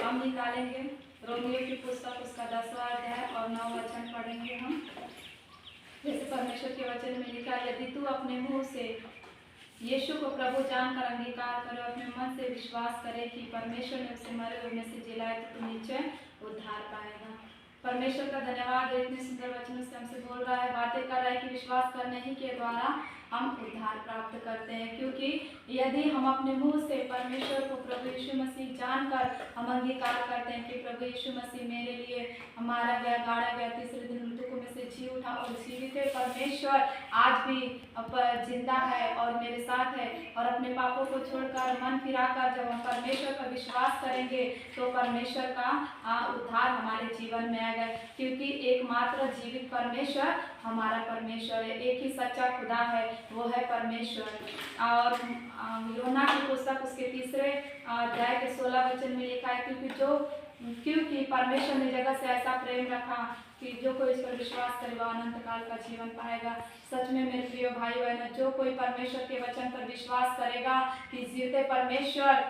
हम निकालेंगे रोमियो की पुस्तक उसका 10वां अध्याय और 9 वचन पढ़ेंगे हम। जैसे परमेश्वर के वचन में लिखा, यदि तू अपने मुंह से यीशु को प्रभु जानकर अंगीकार करे, अपने मन से विश्वास करे कि परमेश्वर ने उसे मरे हुए में से जिलाया, तो तू निश्चय उद्धार पाएगा। परमेश्वर का धन्यवाद, इतने सुंदर वचनों से हमसे बोल रहा है, बातें कर रहा है कि विश्वास करने ही के द्वारा हम उद्धार प्राप्त करते हैं। क्योंकि यदि हम अपने मुंह से परमेश्वर को प्रभु यीशु मसीह जानकर हम अंगीकार करते हैं कि प्रभु यीशु मसीह मेरे लिए मारा गया, गाड़ा गया, तीसरे दिन मृतकों में से जी उठा और जीवित है, परमेश्वर आज भी जिंदा है और मेरे साथ है, और अपने पापों को छोड़कर मन फिराकर जब हम परमेश्वर पर विश्वास करेंगे तो परमेश्वर का उद्धार हमारे जीवन में आएगा। क्योंकि एकमात्र जीवित परमेश्वर हमारा परमेश्वर है, एक ही सच्चा खुदा है, वो है परमेश्वर। और यूहन्ना की पुस्तक उसके 3 अध्याय के 16 वचन में लिखा है, क्योंकि परमेश्वर ने जगत से ऐसा प्रेम रखा कि जो कोई इस पर विश्वास करे वह अनंत काल का जीवन पाएगा। सच में मेरे प्रिय भाई बहनों, जो कोई परमेश्वर के वचन पर विश्वास करेगा कि जीवते परमेश्वर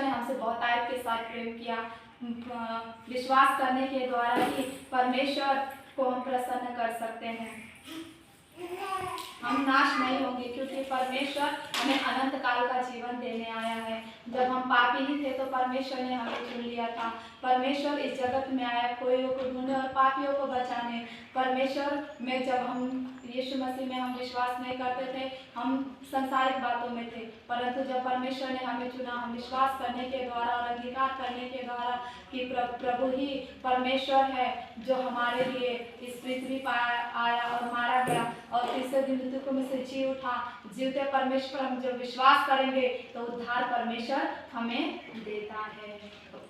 ने हमसे बहुत आयत के साथ प्रेम किया, विश्वास करने के द्वारा ही परमेश्वर को हम प्रसन्न कर सकते हैं। हम नाश नहीं होंगे, क्योंकि परमेश्वर हमें अनंत काल का जीवन देने आया है। जब हम पापी ही थे तो परमेश्वर ने हमें चुन लिया था। परमेश्वर इस जगत में आया कोईयों को ढूंढने और पापियों को बचाने। परमेश्वर में जब हम यीशु मसीह में हम विश्वास नहीं करते थे, हम संसारिक बातों में थे, परंतु जब परमेश्वर ने हमें चुना, हम विश्वास करने के द्वारा और अंगीकार करने के द्वारा कि प्रभु ही परमेश्वर है जो हमारे लिए इस पृथ्वी पर आया और मारा गया और तीसरे दिन मृतकों में से जी उठा, जीवते परमेश्वर हम जब विश्वास करेंगे तो उद्धार परमेश्वर हमें देता है।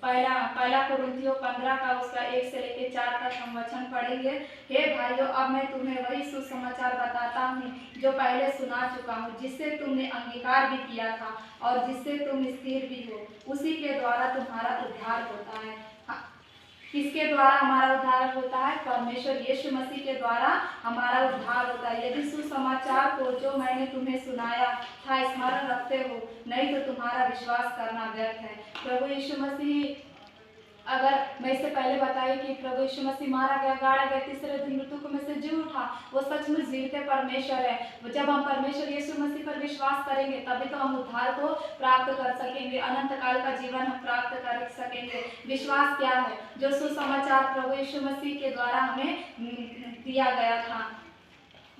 पहला कुरिन्थियों 15 का उसका 1 से लेकर 4 तक हम वचन पढ़ेंगे। हे भाइयों, अब मैं तुम्हें वही सुसमाचार बताता हूँ जो पहले सुना चुका हूँ, जिससे तुमने अंगीकार भी किया था और जिससे तुम स्थिर भी हो, उसी के द्वारा तुम्हारा उद्धार होता है। किसके द्वारा हमारा उद्धार होता है? परमेश्वर यीशु मसीह के द्वारा हमारा उद्धार होता है। यदि सुसमाचार को जो मैंने तुम्हें सुनाया था स्मरण रखते हो, नहीं तो तुम्हारा विश्वास करना व्यर्थ है। प्रभु यीशु मसीह, अगर मैं इससे पहले बताई कि प्रभु यीशु मसीह मारा गया, गाड़ा गया, तीसरे दिन मृतकों में से जी उठा, वो सचमुच जीवित परमेश्वर है। जब हम परमेश्वर यीशु मसीह पर विश्वास करेंगे तभी तो हम उद्धार को प्राप्त कर सकेंगे, अनंत काल का जीवन हम प्राप्त कर सकेंगे। विश्वास क्या है? जो सुसमाचार प्रभु यीशु मसीह के द्वारा हमें दिया गया था।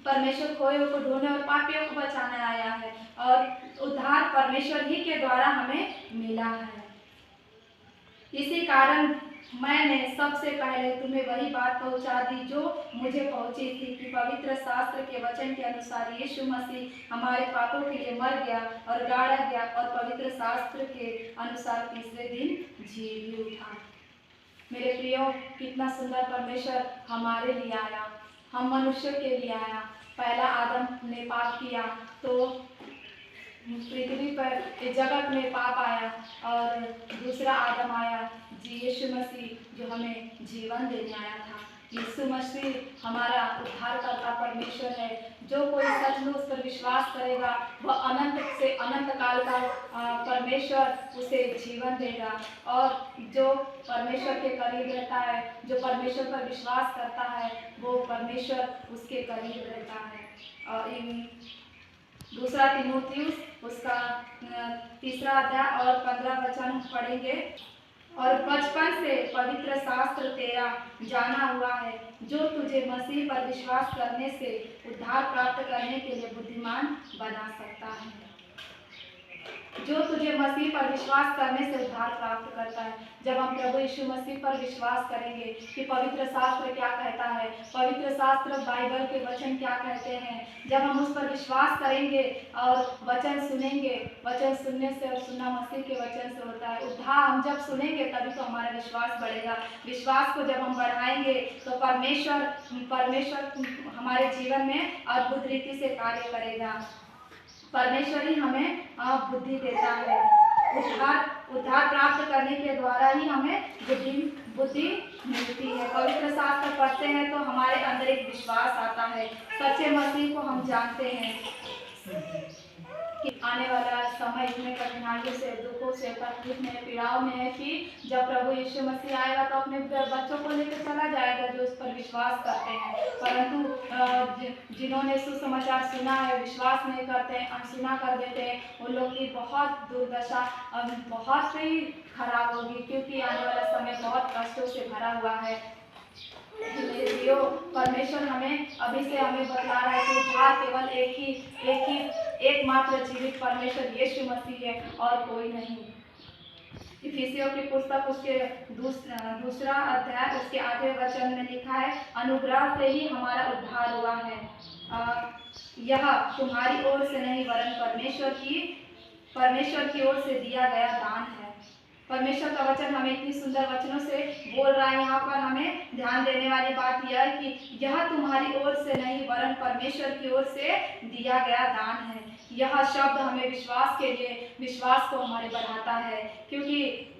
परमेश्वर खोए को ढूंढने और पापियों को बचाने आया है, और उद्धार परमेश्वर ही के द्वारा हमें मिला है। इसी कारण मैंने सबसे पहले तुम्हें वही बात पहुंचा दी जो मुझे पहुंची थी, कि पवित्र शास्त्र के वचन के अनुसार यीशु मसीह हमारे पापों के लिए मर गया और गाड़ा गया, और पवित्र शास्त्र के अनुसार तीसरे दिन जी भी उठा। मेरे प्रियो, कितना सुंदर परमेश्वर हमारे लिए आया, हम मनुष्य के लिए आया। पहला आदम ने पाप किया तो पृथ्वी पर इस जगत में पाप आया, और दूसरा आदम आया यीशु मसीह जो हमें जीवन देने आया था। यीशु मसीह हमारा उद्धारकर्ता परमेश्वर है। जो कोई सच में उस पर विश्वास करेगा वह अनंत से अनंत काल का परमेश्वर उसे जीवन देगा, और जो परमेश्वर के करीब रहता है, जो परमेश्वर पर विश्वास करता है, वो परमेश्वर उसके करीब रहता है। और दूसरा तीमुथियुस उसका 3 अध्याय और 15 वचन पढ़ेंगे। और बचपन से पवित्र शास्त्र तेरा जाना हुआ है, जो तुझे मसीह पर विश्वास करने से उद्धार प्राप्त करने के लिए बुद्धिमान बना सकता है। जो तुझे मसीह पर विश्वास करने से उद्धार प्राप्त करता है। जब हम प्रभु यीशु मसीह पर विश्वास करेंगे कि पवित्र शास्त्र क्या कहता है, पवित्र शास्त्र बाइबल के वचन क्या कहते हैं, जब हम उस पर विश्वास करेंगे और वचन सुनेंगे, वचन सुनने से और सुनना मसीह के वचन से होता है। उद्धार हम जब सुनेंगे तभी तो हमारा विश्वास बढ़ेगा। विश्वास को जब हम बढ़ाएंगे तो परमेश्वर हमारे जीवन में अद्भुत रीति से कार्य करेगा। परमेश्वर ही हमें बुद्धि देता है। उद्धार प्राप्त करने के द्वारा ही हमें बुद्धि मिलती है। पवित्र शास्त्र पढ़ते हैं तो हमारे अंदर एक विश्वास आता है, सच्चे मसीह को हम जानते हैं कि आने वाला समय इतने कठिनाइयों से, दुखों से, तकलीफ में, पीड़ाओं में है कि जब प्रभु यीशु मसीह आएगा तो अपने बच्चों को लेकर चला जाएगा जो उस पर विश्वास करते हैं। परंतु जिन्होंने सुसमाचार सुना है, विश्वास नहीं करते, अनसुना कर देते हैं, उन लोग की बहुत दुर्दशा बहुत ही खराब होगी, क्योंकि आने वाला समय बहुत कष्टों से भरा हुआ है। मेरे प्रियो, परमेश्वर हमें अभी से हमें बतला रहा है कि उद्धार केवल एकमात्र जीवित परमेश्वर यीशु मसीह है और कोई नहीं। इफिसियों की पुस्तक उसके दूसरा अध्याय उसके 8वें वचन में लिखा है, अनुग्रह से ही हमारा उद्धार हुआ है, यह तुम्हारी ओर से नहीं वरन परमेश्वर की ओर से दिया गया दान है। परमेश्वर का वचन हमें इतनी सुंदर वचनों से बोल रहा है। यहाँ पर हमें ध्यान देने वाली बात यह है कि यह तुम्हारी ओर से नहीं वरन परमेश्वर की ओर से दिया गया दान है। यह शब्द हमें विश्वास को हमारे बढ़ाता है, क्योंकि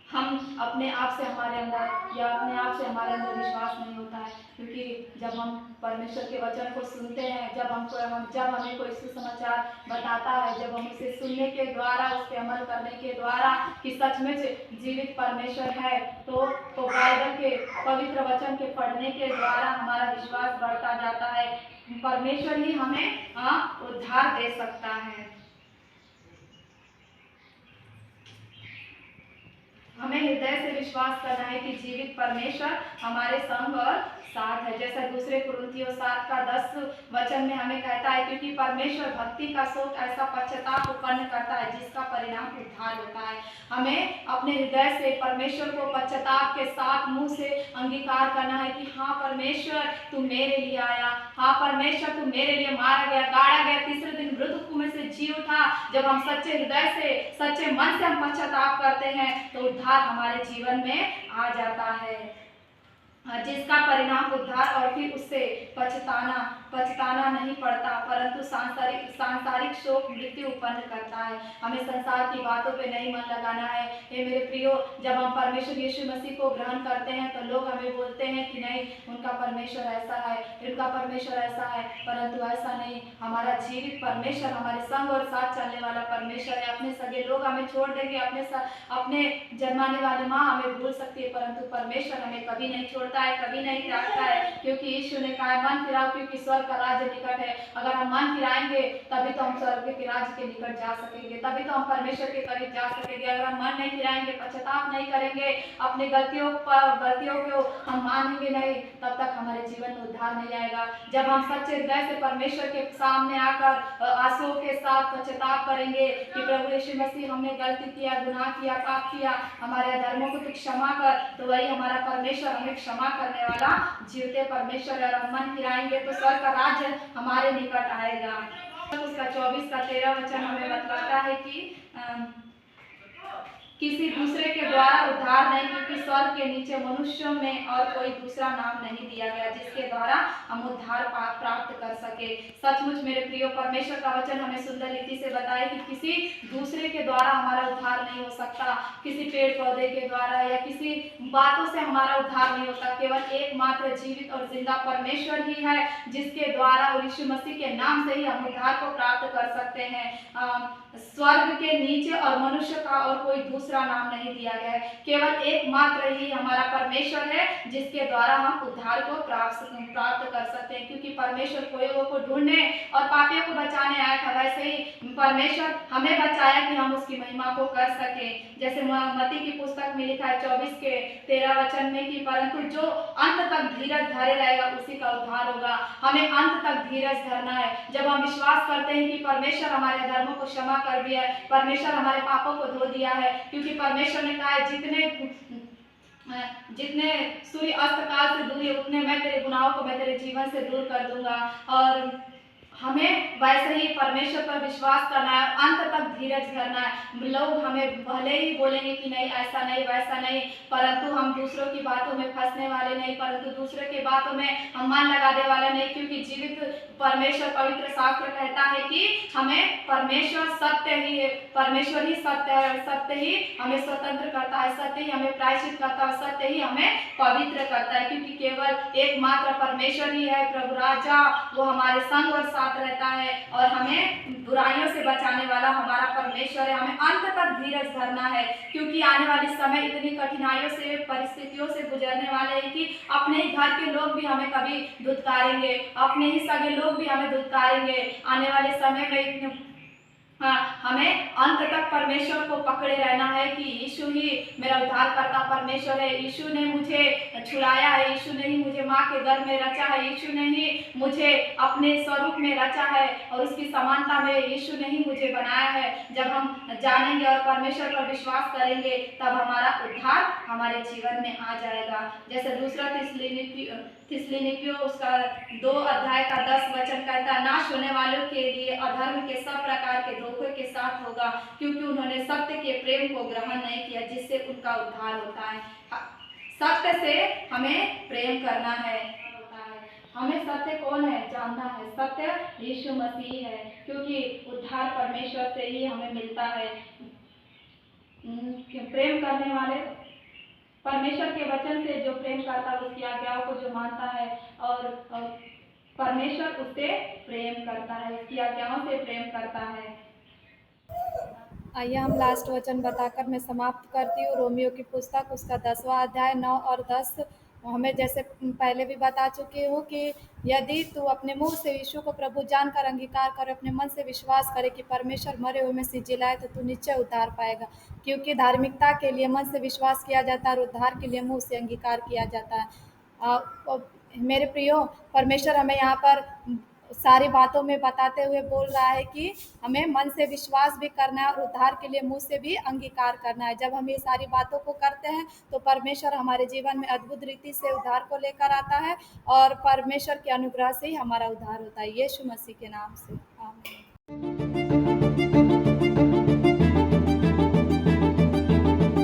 हम अपने आप से हमारे अंदर विश्वास नहीं होता है, क्योंकि जब हम परमेश्वर के वचन को सुनते हैं, जब हमें कोई सुसमाचार बताता है, जब हम उसे सुनने के द्वारा, उस पर अमल करने के द्वारा कि सचमुच जीवित परमेश्वर है, तो बाइबल के पवित्र वचन के पढ़ने के द्वारा हमारा विश्वास बढ़ता जाता है। परमेश्वर ही हमें उद्धार दे सकता है। हमें हृदय से विश्वास करना है कि जीवित परमेश्वर हमारे संग और साथ है, जैसा दूसरे कुरिन्थियों 7:10 वचन में हमें कहता है, क्योंकि परमेश्वर भक्ति का शोक ऐसा पश्चाताप उत्पन्न करता है जिसका परिणाम उद्धार होता है। हमें अपने हृदय से परमेश्वर को पश्चाताप के साथ मुंह से अंगीकार करना है कि हाँ परमेश्वर तू मेरे लिए आया, हाँ परमेश्वर तू मेरे लिए मारा गया, गाड़ा गया, तीसरे दिन मृत्यु में से जी उठा। जब हम सच्चे हृदय से, सच्चे मन से हम पश्चाताप करते हैं तो उद्धार हमारे जीवन में आ जाता है, जिसका परिणाम उद्धार और फिर उससे पछताना नहीं पड़ता, परंतु सांसारिक शोक मृत्यु उत्पन्न करता है। हमें संसार की बातों पे नहीं मन लगाना है। हे मेरे प्रियो, जब हम परमेश्वर यीशु मसीह को ग्रहण करते हैं तो लोग हमें बोलते हैं कि नहीं उनका परमेश्वर ऐसा है, इनका परमेश्वर ऐसा है, परंतु ऐसा नहीं। हमारा जीवित परमेश्वर हमारे संग और साथ चलने वाला परमेश्वर है। अपने सगे लोग हमें छोड़ देंगे, अपने जन्माने वाली माँ हमें भूल सकती है, परंतु परमेश्वर हमें कभी नहीं छोड़ता है, कभी नहीं त्यागता है, क्योंकि यीशु ने कहा मन फिराओ क्योंकि स्वर्ग का राज्य निकट है। अगर हम मन फिराएंगे तभी तो हम स्वर्ग के राज्य के निकट जा सकेंगे, तभी तो हम परमेश्वर के करीब जा सकेंगे। अगर हम मन नहीं फिराएंगे, पश्चाताप नहीं करेंगे, अपने गलतियों को हम मानेंगे नहीं, तब तक हमारे जीवन में उद्धार नहीं आएगा। जब हम सच्चे हृदय से परमेश्वर के सामने आकर आंसुओं के साथ पश्चाताप करेंगे कि प्रभु यीशु मसीह हमने गलती किया, गुनाह किया, पाप किया, हमारे अधर्मों को तो क्षमा कर, तो वही हमारा परमेश्वर हमें क्षमा करने वाला जीवते परमेश्वर है। और हम मन फिराएंगे तो स्वर्ग का राज्य हमारे निकट आएगा। उसका 24:13 वचन हमें बताता है कि किसी दूसरे के द्वारा उद्धार नहीं, क्योंकि स्वर्ग के नीचे मनुष्यों में और कोई दूसरा नाम नहीं दिया गया जिसके द्वारा हम उद्धार प्राप्त कर सके। सचमुच मेरे प्रियो, परमेश्वर का वचन हमें सुंदर रीति से बताए कि किसी दूसरे के द्वारा हमारा उद्धार नहीं हो सकता, किसी पेड़ पौधे के द्वारा या किसी बातों से हमारा उद्धार नहीं होता। केवल एकमात्र जीवित और जिंदा परमेश्वर ही है जिसके द्वारा और यीशु मसीह के नाम से ही हम उद्धार को प्राप्त कर सकते हैं। स्वर्ग के नीचे और मनुष्य का और कोई दूसरा नाम नहीं दिया गया है, केवल एकमात्र ही हमारा परमेश्वर है जिसके द्वारा हम उद्धार को प्राप्त कर सकते हैं। क्योंकि परमेश्वर कोयों को ढूंढने और पापियों को बचाने आया था, वैसे ही परमेश्वर हमें बचाया कि हम उसकी महिमा को कर सके। जैसे मत्ती की पुस्तक में लिखा है 24:13 वचन में कि परंतु जो अंत तक धीरज धरे रहेगा उसी का उद्धार होगा। हमें अंत तक धीरज धरना है। जब हम विश्वास करते हैं कि परमेश्वर हमारे धर्मों को क्षमा कर दिया है, परमेश्वर हमारे पापों को धो दिया है, क्योंकि परमेश्वर ने कहा है जितने सूर्य अस्त काल से दूर है उतने मैं तेरे गुनाहों को मैं तेरे जीवन से दूर कर दूंगा। और हमें वैसे ही परमेश्वर पर विश्वास करना है, अंत तक धीरज धरना है। लोग हमें भले ही बोलेंगे कि नहीं ऐसा नहीं वैसा नहीं, परंतु हम दूसरों की बातों में फंसने वाले नहीं, परंतु दूसरे की बातों में हम मन लगाने वाले नहीं, क्योंकि जीवित परमेश्वर पवित्र शास्त्र कहता है कि हमें परमेश्वर सत्य ही है, परमेश्वर ही सत्य है, सत्य ही हमें स्वतंत्र करता है, सत्य ही हमें प्रायश्चित करता है, सत्य ही हमें पवित्र करता है। क्योंकि केवल एकमात्र परमेश्वर ही है प्रभु राजा, वो हमारे संग और साथ साथ रहता है और हमें बुराइयों से बचाने वाला हमारा परमेश्वर है। हमें अंत तक धीरज धरना है, क्योंकि आने वाले समय इतनी कठिनाइयों से, परिस्थितियों से गुजरने वाले हैं कि अपने ही घर के लोग भी हमें कभी धुतकारेंगे, अपने ही सगे लोग भी हमें धुतकारेंगे। आने वाले समय में हमें अंत तक परमेश्वर को पकड़े रहना है कि यीशु ही मेरा उद्धारकर्ता परमेश्वर है। यीशु ने मुझे छुड़ाया है, यीशु ने ही मुझे माँ के गर्भ में रचा है, यीशु ने ही मुझे अपने स्वरूप में रचा है और उसकी समानता में यीशु ने ही मुझे बनाया है। जब हम जानेंगे और परमेश्वर पर विश्वास करेंगे तब हमारा उद्धार हमारे जीवन में आ जाएगा। जैसे दूसरा थिस्सलुनीकियों उसका 2 अध्याय का 10 वचन कहता है, नाश होने वालों के लिए अधर्म के सब प्रकार के धोखे के साथ होगा, क्योंकि उन्होंने सत्य के प्रेम को ग्रहण नहीं किया जिससे उनका उद्धार होता है। सत्य से हमें प्रेम करना है। हमें सत्य कौन है जानना है, सत्य यीशु मसीह है, क्योंकि उद्धार परमेश्वर से ही हमें मिलता है। प्रेम करने वाले परमेश्वर के वचन से जो प्रेम करता है, उसकी आज्ञाओं को जो मानता है और परमेश्वर उससे प्रेम करता है, उसकी आज्ञाओं से प्रेम करता है। आइए हम लास्ट वचन बताकर मैं समाप्त करती हूँ। रोमियो की पुस्तक उसका 10वां अध्याय 9 और 10 हमें जैसे पहले भी बता चुकी हूँ कि यदि तू अपने मुंह से यीशु को प्रभु जानकर अंगीकार कर, अपने मन से विश्वास करे कि परमेश्वर मरे हुए में से जिलाए, तो तू निश्चय उद्धार पाएगा। क्योंकि धार्मिकता के लिए मन से विश्वास किया जाता है और उद्धार के लिए मुंह से अंगीकार किया जाता है। मेरे प्रियो, परमेश्वर हमें यहाँ पर सारी बातों में बताते हुए बोल रहा है कि हमें मन से विश्वास भी करना है और उद्धार के लिए मुंह से भी अंगीकार करना है। जब हम ये सारी बातों को करते हैं तो परमेश्वर हमारे जीवन में अद्भुत रीति से उद्धार को लेकर आता है और परमेश्वर के अनुग्रह से ही हमारा उद्धार होता है। यीशु मसीह के नाम से आमीन।